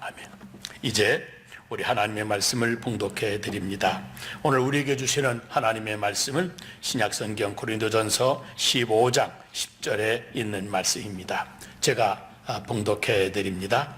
아멘. 이제 우리 하나님의 말씀을 봉독해 드립니다. 오늘 우리에게 주시는 하나님의 말씀은 신약성경 고린도전서 15장 10절에 있는 말씀입니다. 제가 봉독해 드립니다.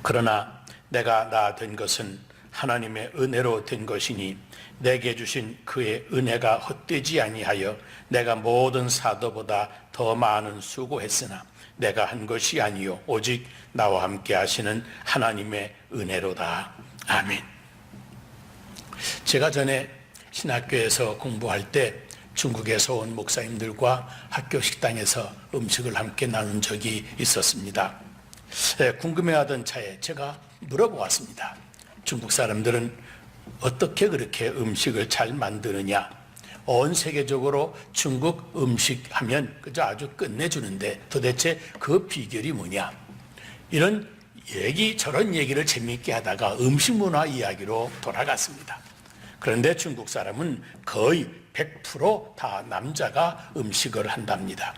그러나 내가 나 된 것은 하나님의 은혜로 된 것이니 내게 주신 그의 은혜가 헛되지 아니하여 내가 모든 사도보다 더 많은 수고했으나 내가 한 것이 아니요 오직 나와 함께 하시는 하나님의 은혜로다. 아멘. 제가 전에 신학교에서 공부할 때 중국에서 온 목사님들과 학교 식당에서 음식을 함께 나눈 적이 있었습니다. 궁금해하던 차에 제가 물어보았습니다. 중국 사람들은 어떻게 그렇게 음식을 잘 만드느냐? 온 세계적으로 중국 음식 하면 그저 아주 끝내주는데 도대체 그 비결이 뭐냐? 이런 얘기 저런 얘기를 재미있게 하다가 음식 문화 이야기로 돌아갔습니다. 그런데 중국 사람은 거의 100% 다 남자가 음식을 한답니다.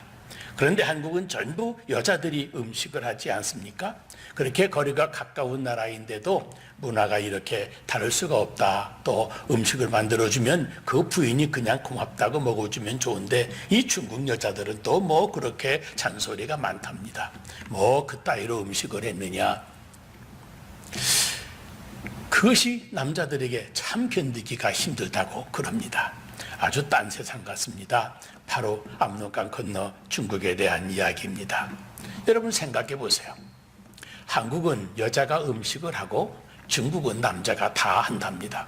그런데 한국은 전부 여자들이 음식을 하지 않습니까? 그렇게 거리가 가까운 나라인데도 문화가 이렇게 다를 수가 없다. 또 음식을 만들어주면 그 부인이 그냥 고맙다고 먹어주면 좋은데 이 중국 여자들은 또 뭐 그렇게 잔소리가 많답니다. 뭐 그따위로 음식을 했느냐. 그것이 남자들에게 참 견디기가 힘들다고 그럽니다. 아주 딴 세상 같습니다. 바로 압록강 건너 중국에 대한 이야기입니다. 여러분 생각해 보세요. 한국은 여자가 음식을 하고 중국은 남자가 다 한답니다.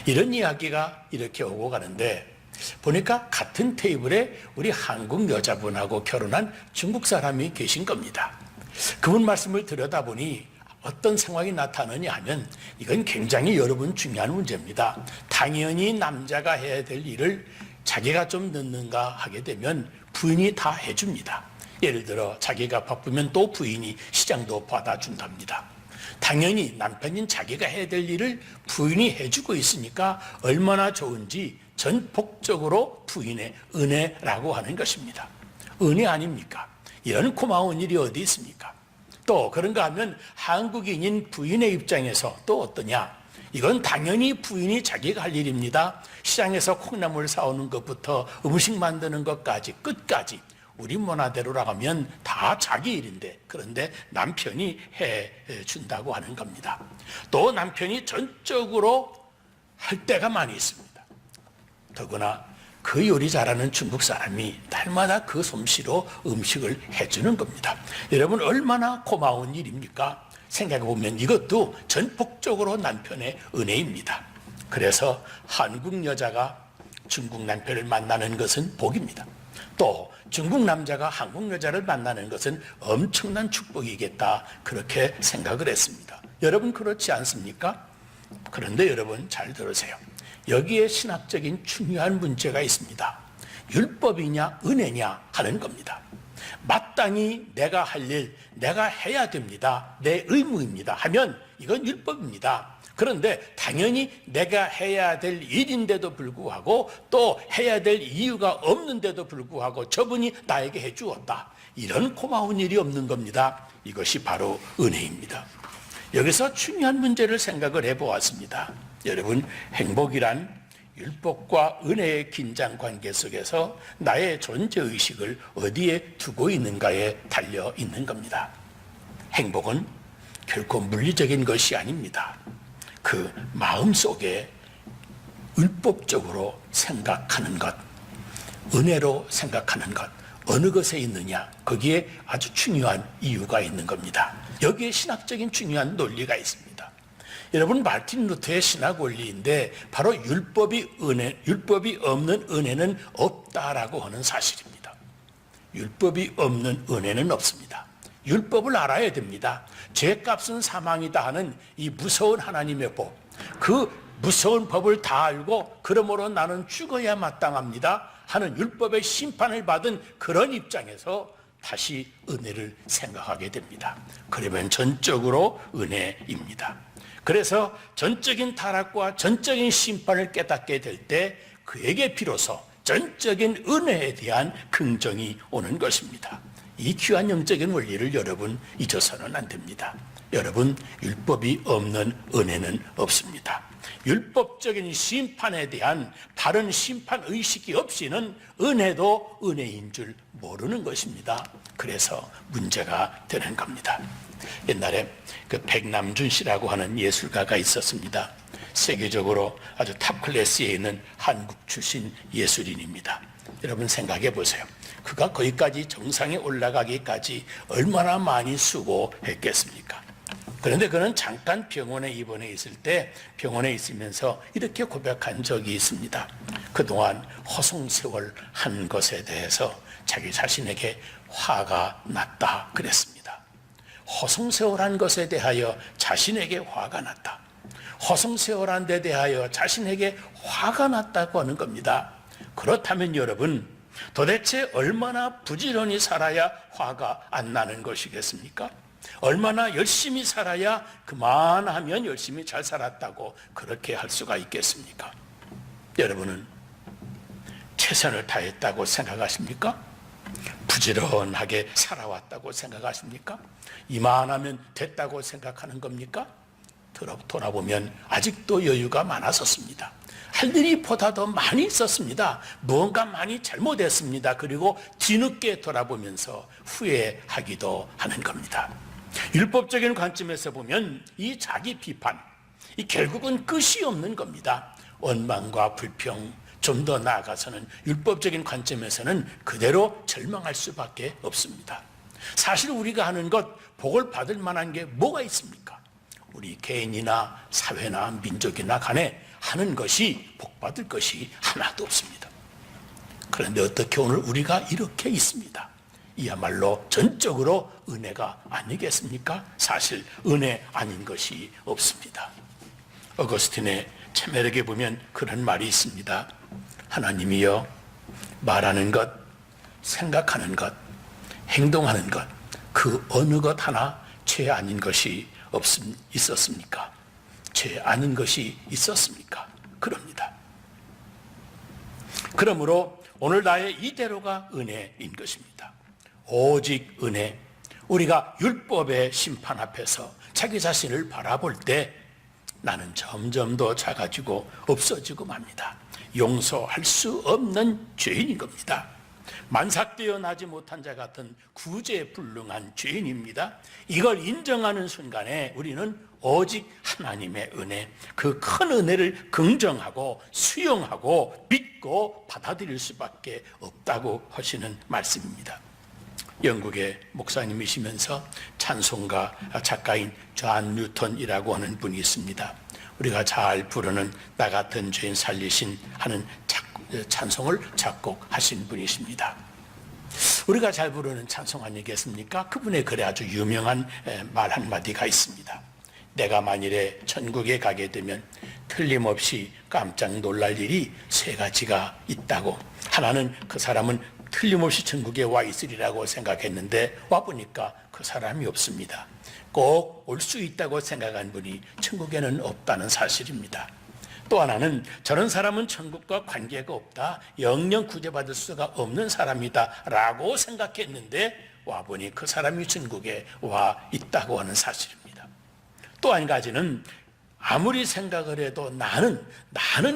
이런 이야기가 이렇게 오고 가는데 보니까 같은 테이블에 우리 한국 여자분하고 결혼한 중국 사람이 계신 겁니다. 그분 말씀을 들여다보니 어떤 상황이 나타나느냐 하면 이건 굉장히 여러분 중요한 문제입니다. 당연히 남자가 해야 될 일을 자기가 좀 늦는가 하게 되면 부인이 다 해줍니다. 예를 들어 자기가 바쁘면 또 부인이 시장도 받아준답니다. 당연히 남편인 자기가 해야 될 일을 부인이 해주고 있으니까 얼마나 좋은지 전폭적으로 부인의 은혜라고 하는 것입니다. 은혜 아닙니까? 이런 고마운 일이 어디 있습니까? 또 그런가 하면 한국인인 부인의 입장에서 또 어떠냐? 이건 당연히 부인이 자기가 할 일입니다. 시장에서 콩나물 사오는 것부터 음식 만드는 것까지 끝까지 우리 문화대로라 하면 다 자기 일인데 그런데 남편이 해준다고 하는 겁니다. 또 남편이 전적으로 할 때가 많이 있습니다. 더구나 그 요리 잘하는 중국 사람이 날마다 그 솜씨로 음식을 해주는 겁니다. 여러분 얼마나 고마운 일입니까? 생각해보면 이것도 전폭적으로 남편의 은혜입니다. 그래서 한국 여자가 중국 남편을 만나는 것은 복입니다. 또 중국 남자가 한국 여자를 만나는 것은 엄청난 축복이겠다 그렇게 생각을 했습니다. 여러분 그렇지 않습니까? 그런데 여러분 잘 들으세요. 여기에 신학적인 중요한 문제가 있습니다. 율법이냐 은혜냐 하는 겁니다. 마땅히 내가 할 일, 내가 해야 됩니다. 내 의무입니다. 하면 이건 율법입니다. 그런데 당연히 내가 해야 될 일인데도 불구하고 또 해야 될 이유가 없는데도 불구하고 저분이 나에게 해주었다. 이런 고마운 일이 없는 겁니다. 이것이 바로 은혜입니다. 여기서 중요한 문제를 생각을 해보았습니다. 여러분 행복이란 율법과 은혜의 긴장 관계 속에서 나의 존재의식을 어디에 두고 있는가에 달려 있는 겁니다. 행복은 결코 물리적인 것이 아닙니다. 그 마음속에 율법적으로 생각하는 것, 은혜로 생각하는 것, 어느 것에 있느냐 거기에 아주 중요한 이유가 있는 겁니다. 여기에 신학적인 중요한 논리가 있습니다. 여러분 마르틴 루터의 신학 원리인데 바로 율법이 없는 은혜는 없다라고 하는 사실입니다. 율법이 없는 은혜는 없습니다. 율법을 알아야 됩니다. 죄값은 사망이다 하는 이 무서운 하나님의 법, 그 무서운 법을 다 알고 그러므로 나는 죽어야 마땅합니다 하는 율법의 심판을 받은 그런 입장에서 다시 은혜를 생각하게 됩니다. 그러면 전적으로 은혜입니다. 그래서 전적인 타락과 전적인 심판을 깨닫게 될 때 그에게 비로소 전적인 은혜에 대한 긍정이 오는 것입니다. 이 귀한 영적인 원리를 여러분 잊어서는 안 됩니다. 여러분, 율법이 없는 은혜는 없습니다. 율법적인 심판에 대한 바른 심판 의식이 없이는 은혜도 은혜인 줄 모르는 것입니다. 그래서 문제가 되는 겁니다. 옛날에 그 백남준 씨라고 하는 예술가가 있었습니다. 세계적으로 아주 탑 클래스에 있는 한국 출신 예술인입니다. 여러분 생각해 보세요. 그가 거기까지 정상에 올라가기까지 얼마나 많이 수고했겠습니까? 그런데 그는 잠깐 병원에 입원해 있을 때 병원에 있으면서 이렇게 고백한 적이 있습니다. 그동안 허송세월 한 것에 대해서 자기 자신에게 화가 났다 그랬습니다. 허송세월한 것에 대하여 자신에게 화가 났다. 허송세월한 데 대하여 자신에게 화가 났다고 하는 겁니다. 그렇다면 여러분, 도대체 얼마나 부지런히 살아야 화가 안 나는 것이겠습니까? 얼마나 열심히 살아야 그만하면 열심히 잘 살았다고 그렇게 할 수가 있겠습니까? 여러분은 최선을 다했다고 생각하십니까? 부지런하게 살아왔다고 생각하십니까? 이만하면 됐다고 생각하는 겁니까? 돌아보면 아직도 여유가 많았었습니다. 할 일이 보다 더 많이 있었습니다. 무언가 많이 잘못했습니다. 그리고 뒤늦게 돌아보면서 후회하기도 하는 겁니다. 율법적인 관점에서 보면 이 자기 비판, 이 결국은 끝이 없는 겁니다. 원망과 불평, 좀 더 나아가서는 율법적인 관점에서는 그대로 절망할 수밖에 없습니다. 사실 우리가 하는 것, 복을 받을 만한 게 뭐가 있습니까? 우리 개인이나 사회나 민족이나 간에 하는 것이 복받을 것이 하나도 없습니다. 그런데 어떻게 오늘 우리가 이렇게 있습니다. 이야말로 전적으로 은혜가 아니겠습니까? 사실 은혜 아닌 것이 없습니다. 어거스틴의 체메력에 보면 그런 말이 있습니다. 하나님이여, 말하는 것, 생각하는 것, 행동하는 것, 그 어느 것 하나 죄 아닌 것이 있었습니까? 죄 아닌 것이 있었습니까? 그럽니다. 그러므로 오늘 나의 이대로가 은혜인 것입니다. 오직 은혜. 우리가 율법의 심판 앞에서 자기 자신을 바라볼 때 나는 점점 더 작아지고 없어지고 맙니다. 용서할 수 없는 죄인인 겁니다. 만삭되어 나지 못한 자 같은 구제불능한 죄인입니다. 이걸 인정하는 순간에 우리는 오직 하나님의 은혜, 그 큰 은혜를 긍정하고 수용하고 믿고 받아들일 수밖에 없다고 하시는 말씀입니다. 영국의 목사님이시면서 찬송가 작가인 존 뉴턴이라고 하는 분이 있습니다. 우리가 잘 부르는 나 같은 죄인 살리신 하는 찬송을 작곡하신 분이십니다. 우리가 잘 부르는 찬송 아니겠습니까? 그분의 글에 아주 유명한 말 한마디가 있습니다. 내가 만일에 천국에 가게 되면 틀림없이 깜짝 놀랄 일이 세 가지가 있다고. 하나는 그 사람은 틀림없이 천국에 와 있으리라고 생각했는데 와보니까 그 사람이 없습니다. 꼭 올 수 있다고 생각한 분이 천국에는 없다는 사실입니다. 또 하나는 저런 사람은 천국과 관계가 없다, 영영 구제받을 수가 없는 사람이다 라고 생각했는데 와보니 그 사람이 천국에 와 있다고 하는 사실입니다. 또 한 가지는 아무리 생각을 해도 나는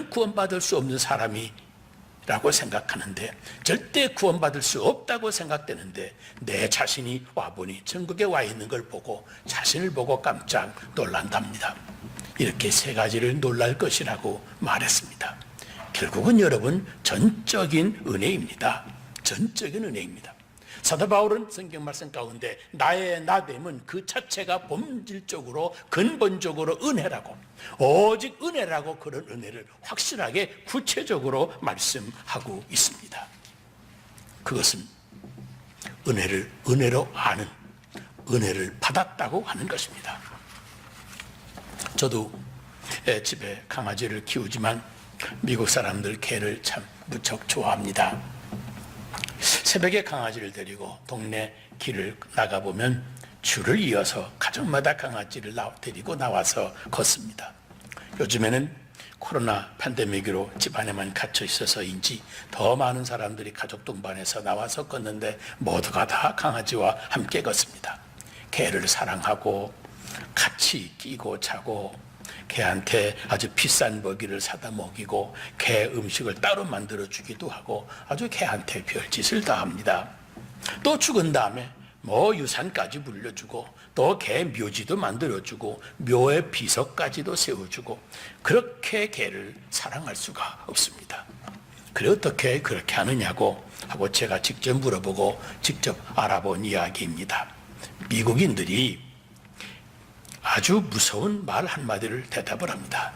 구원받을 수 없는 사람이라고 생각하는데 절대 구원받을 수 없다고 생각되는데 내 자신이 와보니 천국에 와 있는 걸 보고 자신을 보고 깜짝 놀란답니다. 이렇게 세 가지를 놀랄 것이라고 말했습니다. 결국은 여러분 전적인 은혜입니다. 전적인 은혜입니다. 사도 바울은 성경 말씀 가운데 나의 나됨은 그 자체가 본질적으로 근본적으로 은혜라고, 오직 은혜라고 그런 은혜를 확실하게 구체적으로 말씀하고 있습니다. 그것은 은혜를 은혜로 아는, 은혜를 받았다고 하는 것입니다. 저도 집에 강아지를 키우지만 미국 사람들 개를 참 무척 좋아합니다. 새벽에 강아지를 데리고 동네 길을 나가보면 줄을 이어서 가정마다 강아지를 데리고 나와서 걷습니다. 요즘에는 코로나 팬데믹으로 집안에만 갇혀 있어서인지 더 많은 사람들이 가족 동반해서 나와서 걷는데 모두가 다 강아지와 함께 걷습니다. 개를 사랑하고 같이 끼고 자고 개한테 아주 비싼 먹이를 사다 먹이고 개 음식을 따로 만들어 주기도 하고 아주 개한테 별짓을 다 합니다. 또 죽은 다음에 유산까지 물려주고 또 개 묘지도 만들어주고 묘의 비석까지도 세워주고 그렇게 개를 사랑할 수가 없습니다. 그래 어떻게 그렇게 하느냐고 하고 제가 직접 물어보고 직접 알아본 이야기입니다. 미국인들이 아주 무서운 말 한마디를 대답을 합니다.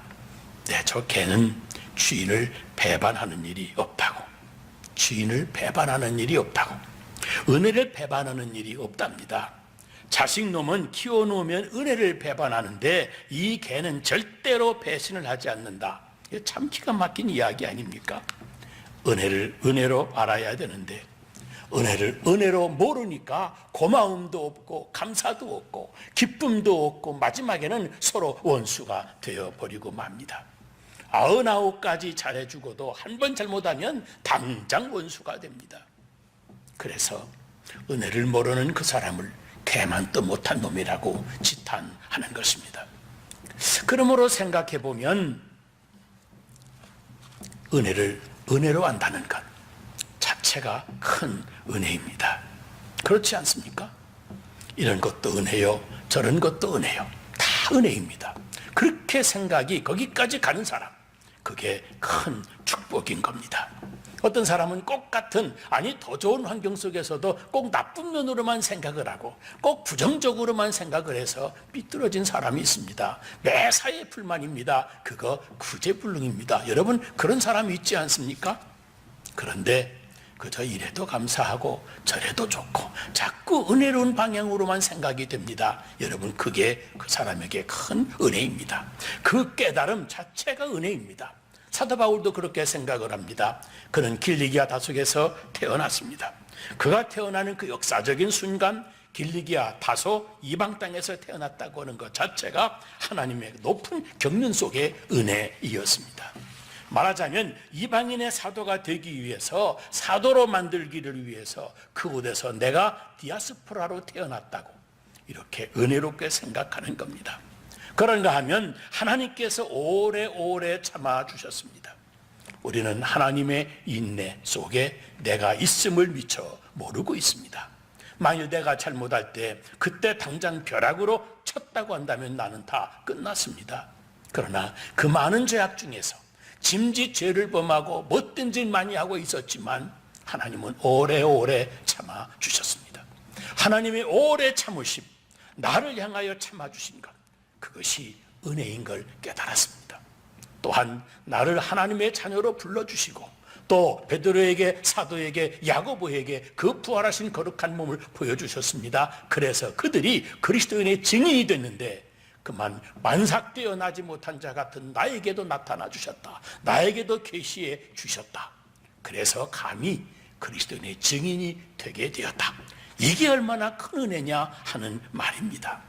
네, 저 개는 주인을 배반하는 일이 없다고. 주인을 배반하는 일이 없다고. 은혜를 배반하는 일이 없답니다. 자식놈은 키워놓으면 은혜를 배반하는데 이 개는 절대로 배신을 하지 않는다. 이게 참 기가 막힌 이야기 아닙니까? 은혜를 은혜로 알아야 되는데 은혜를 은혜로 모르니까 고마움도 없고 감사도 없고 기쁨도 없고 마지막에는 서로 원수가 되어버리고 맙니다. 99가지 잘해주고도 한 번 잘못하면 당장 원수가 됩니다. 그래서 은혜를 모르는 그 사람을 개만도 못한 놈이라고 지탄하는 것입니다. 그러므로 생각해 보면 은혜를 은혜로 안다는 것 자체가 큰 은혜입니다. 그렇지 않습니까? 이런 것도 은혜요, 저런 것도 은혜요. 다 은혜입니다. 그렇게 생각이 거기까지 가는 사람, 그게 큰 축복인 겁니다. 어떤 사람은 꼭 같은, 아니 더 좋은 환경 속에서도 꼭 나쁜 면으로만 생각을 하고 꼭 부정적으로만 생각을 해서 삐뚤어진 사람이 있습니다. 매사에 불만입니다. 그거 구제불능입니다. 여러분 그런 사람이 있지 않습니까? 그런데 그저 이래도 감사하고 저래도 좋고 자꾸 은혜로운 방향으로만 생각이 됩니다. 여러분 그게 그 사람에게 큰 은혜입니다. 그 깨달음 자체가 은혜입니다. 사도 바울도 그렇게 생각을 합니다. 그는 길리기아 다속에서 태어났습니다. 그가 태어나는 그 역사적인 순간 길리기아 다소 이방 땅에서 태어났다고 하는 것 자체가 하나님의 높은 경륜 속의 은혜이었습니다. 말하자면 이방인의 사도가 되기 위해서, 사도로 만들기를 위해서 그곳에서 내가 디아스포라로 태어났다고 이렇게 은혜롭게 생각하는 겁니다. 그런가 하면 하나님께서 오래오래 참아주셨습니다. 우리는 하나님의 인내 속에 내가 있음을 미처 모르고 있습니다. 만일 내가 잘못할 때 그때 당장 벼락으로 쳤다고 한다면 나는 다 끝났습니다. 그러나 그 많은 죄악 중에서 짐짓 죄를 범하고 못된 짓 많이 하고 있었지만 하나님은 오래오래 참아주셨습니다. 하나님의 오래 참으심, 나를 향하여 참아주신 것, 그것이 은혜인 걸 깨달았습니다. 또한 나를 하나님의 자녀로 불러주시고 또 베드로에게, 사도에게, 야고보에게 그 부활하신 거룩한 몸을 보여주셨습니다. 그래서 그들이 그리스도인의 증인이 됐는데 그만 만삭되어 나지 못한 자 같은 나에게도 나타나 주셨다. 나에게도 계시해 주셨다. 그래서 감히 그리스도인의 증인이 되게 되었다. 이게 얼마나 큰 은혜냐 하는 말입니다.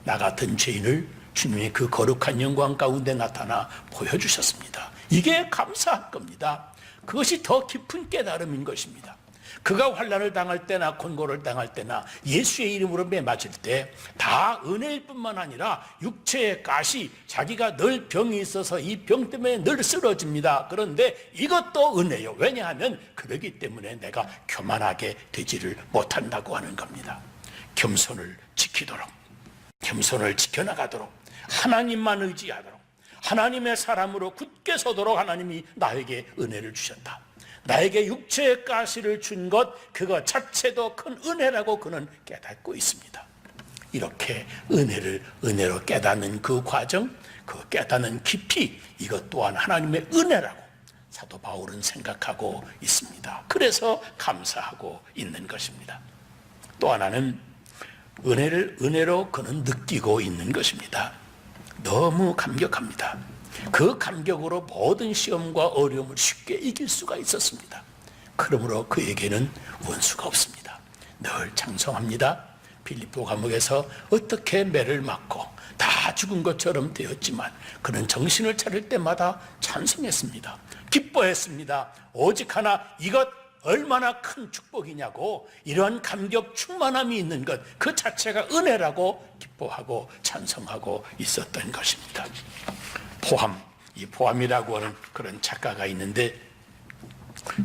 나 같은 죄인을 주님의 그 거룩한 영광 가운데 나타나 보여주셨습니다. 이게 감사할 겁니다. 그것이 더 깊은 깨달음인 것입니다. 그가 환난을 당할 때나 곤고를 당할 때나 예수의 이름으로 매맞을 때 다 은혜일 뿐만 아니라 육체의 가시, 자기가 늘 병이 있어서 이 병 때문에 늘 쓰러집니다. 그런데 이것도 은혜요. 왜냐하면 그러기 때문에 내가 교만하게 되지를 못한다고 하는 겁니다. 겸손을 지키도록, 겸손을 지켜나가도록, 하나님만 의지하도록, 하나님의 사람으로 굳게 서도록 하나님이 나에게 은혜를 주셨다. 나에게 육체의 가시를 준 것, 그것 자체도 큰 은혜라고 그는 깨닫고 있습니다. 이렇게 은혜를 은혜로 깨닫는 그 과정, 그 깨닫는 깊이, 이것 또한 하나님의 은혜라고 사도 바울은 생각하고 있습니다. 그래서 감사하고 있는 것입니다. 또 하나는 은혜를 은혜로 그는 느끼고 있는 것입니다. 너무 감격합니다. 그 감격으로 모든 시험과 어려움을 쉽게 이길 수가 있었습니다. 그러므로 그에게는 원수가 없습니다. 늘 장성합니다. 빌립보 감옥에서 어떻게 매를 맞고 다 다 죽은 것처럼 되었지만 그는 정신을 차릴 때마다 찬송했습니다. 기뻐했습니다. 오직 하나, 이것 얼마나 큰 축복이냐고, 이러한 감격 충만함이 있는 것 그 자체가 은혜라고 기뻐하고 찬송하고 있었던 것입니다. 포함, 이 포함이라고 하는 그런 작가가 있는데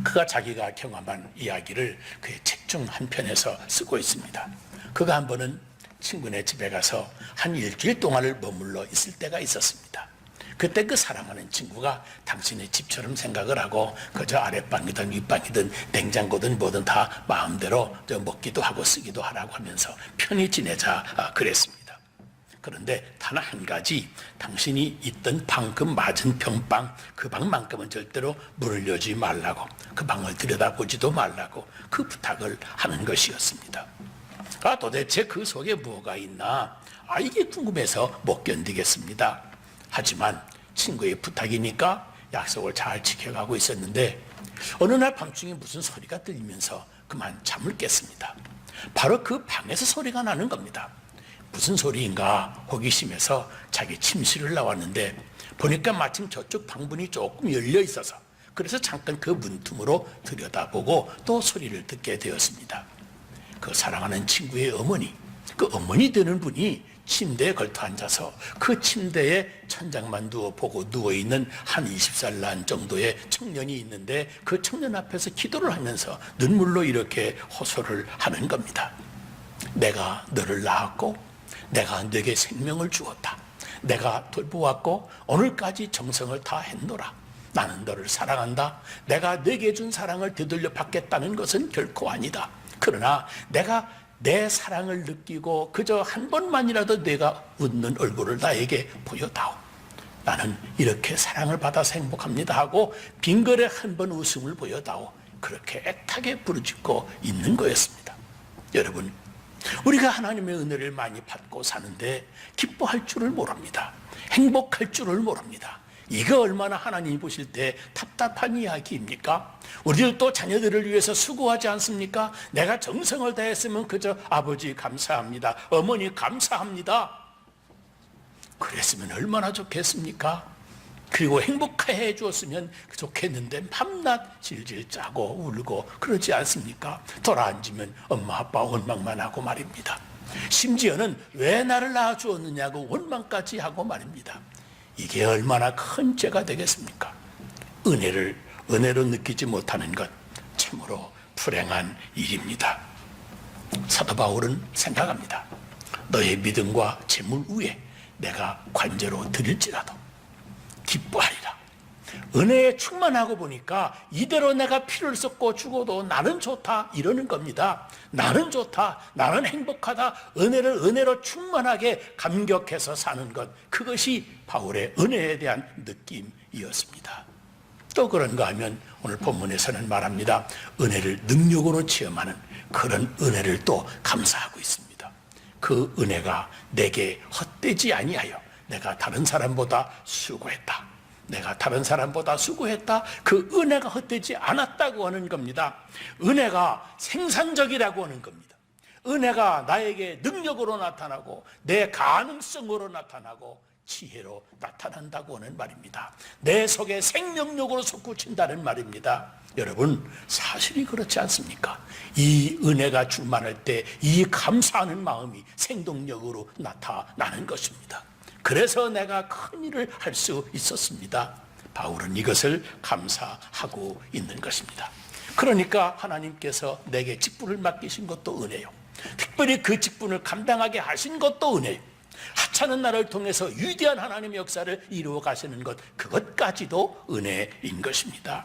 그가 자기가 경험한 이야기를 그의 책 중 한 편에서 쓰고 있습니다. 그가 한 번은 친구네 집에 가서 한 일주일 동안을 머물러 있을 때가 있었습니다. 그때 그 사랑하는 친구가 당신의 집처럼 생각을 하고 그저 아랫방이든 윗방이든 냉장고든 뭐든 다 마음대로 먹기도 하고 쓰기도 하라고 하면서 편히 지내자 그랬습니다. 그런데 단 한 가지, 당신이 있던 방 그 맞은편 방, 그 방만큼은 절대로 문을 열지 말라고, 그 방을 들여다보지도 말라고 그 부탁을 하는 것이었습니다. 도대체 그 속에 뭐가 있나, 이게 궁금해서 못 견디겠습니다. 하지만 친구의 부탁이니까 약속을 잘 지켜가고 있었는데 어느 날 밤중에 무슨 소리가 들리면서 그만 잠을 깼습니다. 바로 그 방에서 소리가 나는 겁니다. 무슨 소리인가 호기심에서 자기 침실을 나왔는데 보니까 마침 저쪽 방문이 조금 열려 있어서 그래서 잠깐 그 문틈으로 들여다보고 또 소리를 듣게 되었습니다. 그 사랑하는 친구의 어머니, 그 어머니 되는 분이 침대에 걸터 앉아서 그 침대에 천장만 보고 누워있는 한 20살 난 정도의 청년이 있는데 그 청년 앞에서 기도를 하면서 눈물로 이렇게 호소를 하는 겁니다. 내가 너를 낳았고 내가 너에게 생명을 주었다. 내가 돌보았고 오늘까지 정성을 다했노라. 나는 너를 사랑한다. 내가 너에게 준 사랑을 되돌려 받겠다는 것은 결코 아니다. 그러나 내가 내 사랑을 느끼고 그저 한 번만이라도 내가 웃는 얼굴을 나에게 보여다오. 나는 이렇게 사랑을 받아서 행복합니다 하고 빙글에 한 번 웃음을 보여다오. 그렇게 애타게 부르짖고 있는 거였습니다. 여러분, 우리가 하나님의 은혜를 많이 받고 사는데 기뻐할 줄을 모릅니다. 행복할 줄을 모릅니다. 이거 얼마나 하나님이 보실 때 답답한 이야기입니까? 우리들도 자녀들을 위해서 수고하지 않습니까? 내가 정성을 다했으면 그저 아버지 감사합니다, 어머니 감사합니다, 그랬으면 얼마나 좋겠습니까? 그리고 행복해 주었으면 좋겠는데 밤낮 질질 짜고 울고 그러지 않습니까? 돌아앉으면 엄마 아빠 원망만 하고 말입니다. 심지어는 왜 나를 낳아주었느냐고 원망까지 하고 말입니다. 이게 얼마나 큰 죄가 되겠습니까? 은혜로 느끼지 못하는 것 참으로 불행한 일입니다. 사도 바울은 생각합니다. 너의 믿음과 재물 위에 내가 관제로 드릴지라도 기뻐하리라. 은혜에 충만하고 보니까 이대로 내가 피를 쏟고 죽어도 나는 좋다 이러는 겁니다. 나는 좋다, 나는 행복하다, 은혜로 충만하게 감격해서 사는 것, 그것이 바울의 은혜에 대한 느낌이었습니다. 또 그런가 하면 오늘 본문에서는 말합니다. 은혜를 능력으로 체험하는 그런 은혜를 또 감사하고 있습니다. 그 은혜가 내게 헛되지 아니하여 내가 다른 사람보다 수고했다. 내가 다른 사람보다 수고했다. 그 은혜가 헛되지 않았다고 하는 겁니다. 은혜가 생산적이라고 하는 겁니다. 은혜가 나에게 능력으로 나타나고 내 가능성으로 나타나고 지혜로 나타난다고 하는 말입니다. 내 속에 생명력으로 솟구친다는 말입니다. 여러분, 사실이 그렇지 않습니까? 이 은혜가 충만할 때 이 감사하는 마음이 생동력으로 나타나는 것입니다. 그래서 내가 큰 일을 할 수 있었습니다. 바울은 이것을 감사하고 있는 것입니다. 그러니까 하나님께서 내게 직분을 맡기신 것도 은혜요, 특별히 그 직분을 감당하게 하신 것도 은혜요, 하찮은 나를 통해서 위대한 하나님의 역사를 이루어 가시는 것, 그것까지도 은혜인 것입니다.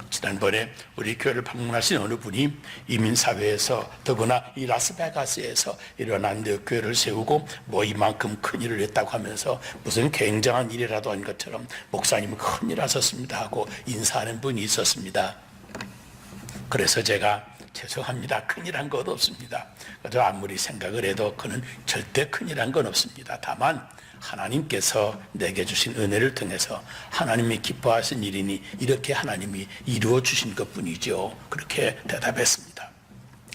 지난번에 우리 교회를 방문하신 어느 분이 이민사회에서 더구나 이 라스베가스에서 일어난 교회를 세우고 뭐 이만큼 큰 일을 했다고 하면서 무슨 굉장한 일이라도 한 것처럼 목사님은 큰 일 하셨습니다 하고 인사하는 분이 있었습니다. 그래서 제가 죄송합니다, 큰일 한 것 없습니다. 그저 아무리 생각을 해도 그는 절대 큰일 한 건 없습니다. 다만 하나님께서 내게 주신 은혜를 통해서 하나님이 기뻐하신 일이니 이렇게 하나님이 이루어 주신 것뿐이죠. 그렇게 대답했습니다.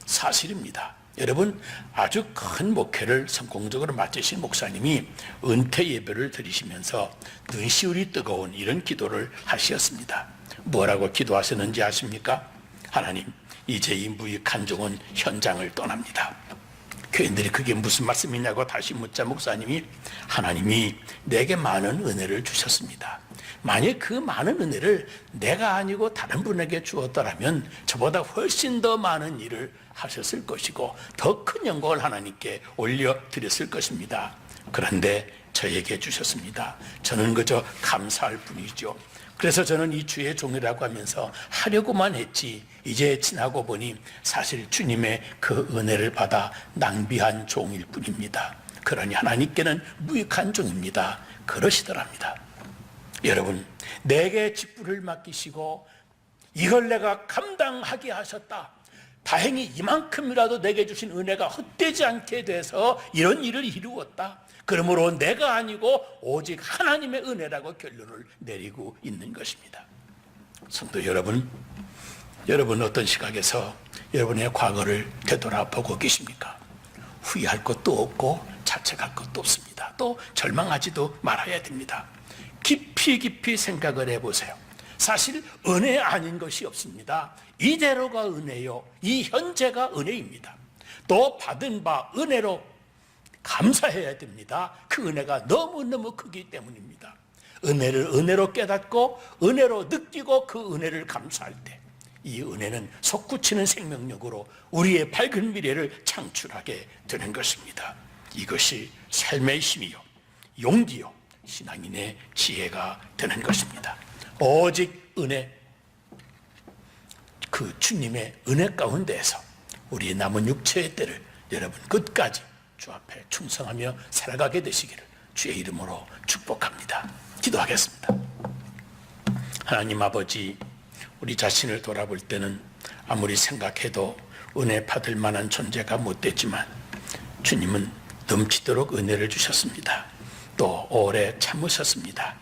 사실입니다. 여러분, 아주 큰 목회를 성공적으로 마치신 목사님이 은퇴 예배를 드리시면서 눈시울이 뜨거운 이런 기도를 하셨습니다. 뭐라고 기도하셨는지 아십니까? 하나님, 이제 이 무익한 종은 현장을 떠납니다. 교인들이 그게 무슨 말씀이냐고 다시 묻자 목사님이, 하나님이 내게 많은 은혜를 주셨습니다. 만약 그 많은 은혜를 내가 아니고 다른 분에게 주었더라면 저보다 훨씬 더 많은 일을 하셨을 것이고 더 큰 영광을 하나님께 올려드렸을 것입니다. 그런데 저에게 주셨습니다. 저는 그저 감사할 뿐이죠. 그래서 저는 이 주의 종이라고 하면서 하려고만 했지, 이제 지나고 보니 사실 주님의 그 은혜를 받아 낭비한 종일 뿐입니다. 그러니 하나님께는 무익한 종입니다. 그러시더랍니다. 여러분, 내게 직분을 맡기시고 이걸 내가 감당하게 하셨다. 다행히 이만큼이라도 내게 주신 은혜가 헛되지 않게 돼서 이런 일을 이루었다. 그러므로 내가 아니고 오직 하나님의 은혜라고 결론을 내리고 있는 것입니다. 성도 여러분, 여러분 어떤 시각에서 여러분의 과거를 되돌아보고 계십니까? 후회할 것도 없고 자책할 것도 없습니다. 또 절망하지도 말아야 됩니다. 깊이 생각을 해보세요. 사실 은혜 아닌 것이 없습니다. 이대로가 은혜요, 이 현재가 은혜입니다. 또 받은 바 은혜로 감사해야 됩니다. 그 은혜가 너무너무 크기 때문입니다. 은혜를 은혜로 깨닫고 은혜로 느끼고 그 은혜를 감사할 때 이 은혜는 솟구치는 생명력으로 우리의 밝은 미래를 창출하게 되는 것입니다. 이것이 삶의 힘이요, 용기요, 신앙인의 지혜가 되는 것입니다. 오직 은혜, 그 주님의 은혜 가운데에서 우리 남은 육체의 때를 여러분 끝까지 주 앞에 충성하며 살아가게 되시기를 주의 이름으로 축복합니다. 기도하겠습니다. 하나님 아버지, 우리 자신을 돌아볼 때는 아무리 생각해도 은혜 받을 만한 존재가 못 됐지만 주님은 넘치도록 은혜를 주셨습니다. 또 오래 참으셨습니다.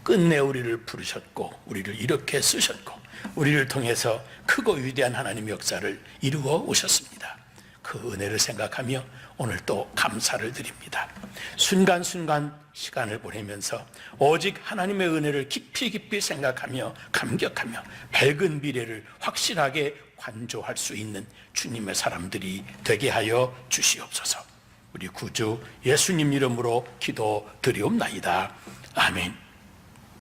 끝내 우리를 부르셨고 우리를 이렇게 쓰셨고 우리를 통해서 크고 위대한 하나님의 역사를 이루어 오셨습니다. 그 은혜를 생각하며 오늘 또 감사를 드립니다. 순간순간 시간을 보내면서 오직 하나님의 은혜를 깊이 생각하며 감격하며 밝은 미래를 확실하게 관조할 수 있는 주님의 사람들이 되게 하여 주시옵소서. 우리 구주 예수님 이름으로 기도드리옵나이다. 아멘.